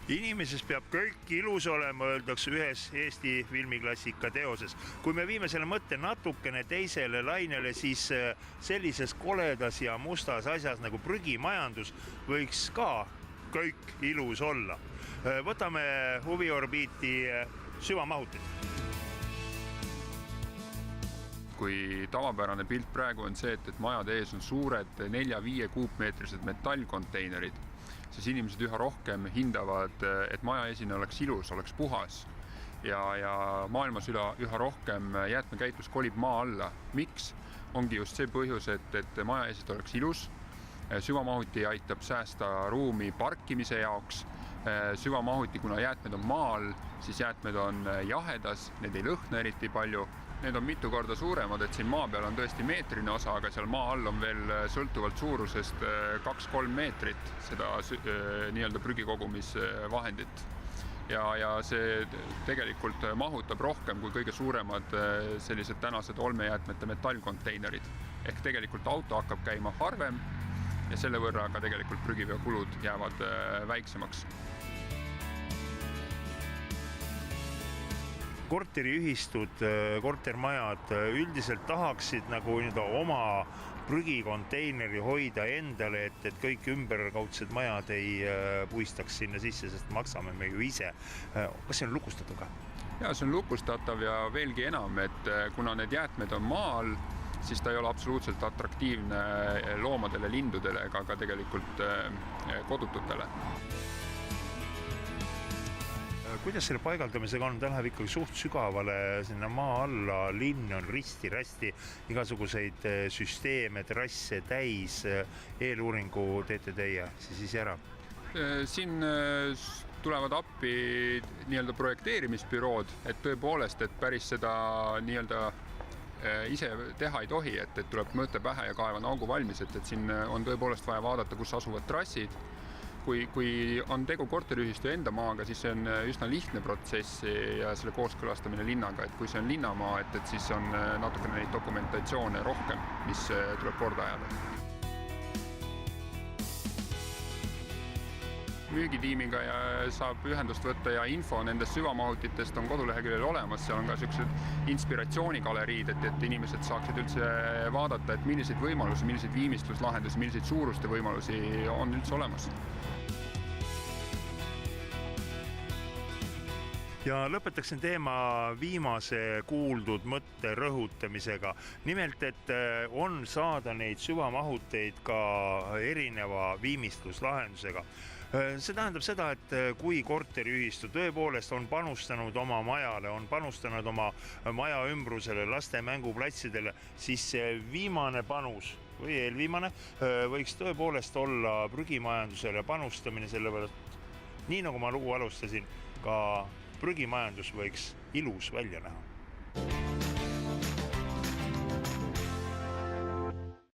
Inimeses peab kõik ilus olema, öeldakse ühes Eesti filmiklassika teoses. Kui me viime selle mõtte natukene teisele lainele, siis sellises koledas ja mustas asjas nagu prügimajandus võiks ka kõik ilus olla. Võtame huviorbiiti süvamahutid. Kui tavapärane pilt praegu on see, et majade ees on suured 4-5 kuupmeetrised metallkonteinerid, siis inimesed üha rohkem hindavad, et maja esine oleks ilus, oleks puhas. Ja maailmas üha rohkem jäätmekäitlus kolib maa alla. Miks? Ongi just see põhjus, et maja esit oleks ilus. Süvamahuti aitab säästa ruumi parkimise jaoks. Süvamahuti, kuna jäätmed on maal, siis jäätmed on jahedas, need ei lõhna eriti palju. Need on mitu korda suuremad, et siin maa peal on tõesti meetrine osa, aga seal maa all on veel sõltuvalt suurusest 2-3 meetrit seda nii-öelda prügikogumisvahendit. Ja see tegelikult mahutab rohkem kui kõige suuremad sellised tänased olmejäätmete metallkonteinerid. Ehk tegelikult auto hakkab käima harvem ja selle võrra ka tegelikult prügiveokulud jäävad väiksemaks. Korteriühistud, kortermajad üldiselt tahaksid nagu oma prügikonteineri hoida endale, et kõik ümberkaudsed majad ei puistaks sinna sisse, sest maksame me ju ise. Kas see on lukustatav ka? Ja, see on lukustatav ja veelgi enam, et kuna need jäätmed on maal, siis ta ei ole absoluutselt atraktiivne loomadele, lindudele ega ka tegelikult kodututele. Kuidas selle paigaldamisega on? Ta läheb ikkagi suht sügavale sinna maa alla, linn on risti-rästi, igasuguseid süsteeme, trasse täis, eeluuringu teete teie siis ära? Siin tulevad appi nii-öelda projekteerimisbürood, et tõepoolest, et päris seda nii-öelda ise teha ei tohi, et tuleb mõõte pähe ja kaevan augu valmis, et siin on tõepoolest vaja vaadata, kus asuvad trassid. Kui on tegu korteriühistu enda maaga, siis see on üsna lihtne protsess ja selle kooskõlastamine linnaga. Et kui see on linnamaa, et siis on natukene neid dokumentatsioone rohkem, mis tuleb korda ajada. Müügitiimiga saab ühendust võtta ja info nendest süvamahutitest on koduleheküljel olemas. Seal on ka sellised inspiratsioonigaleriid, et inimesed saaksid üldse vaadata, et milliseid võimalusi, milliseid viimistluslahendusi, milliseid suuruste võimalusi on üldse olemas. Ja lõpetaksin teema viimase kuuldud mõtte rõhutamisega. Nimelt, et on saada neid süvamahuteid ka erineva viimistluslahendusega. See tähendab seda, et kui korteriühistu tõepoolest on panustanud oma majale, on panustanud oma maja ümbrusele, laste mänguplatsidele, siis see viimane panus või eelviimane võiks tõepoolest olla prügimajandusele panustamine, sellepärast nii nagu ma lugu alustasin, ka prügimajandus võiks ilus välja näha.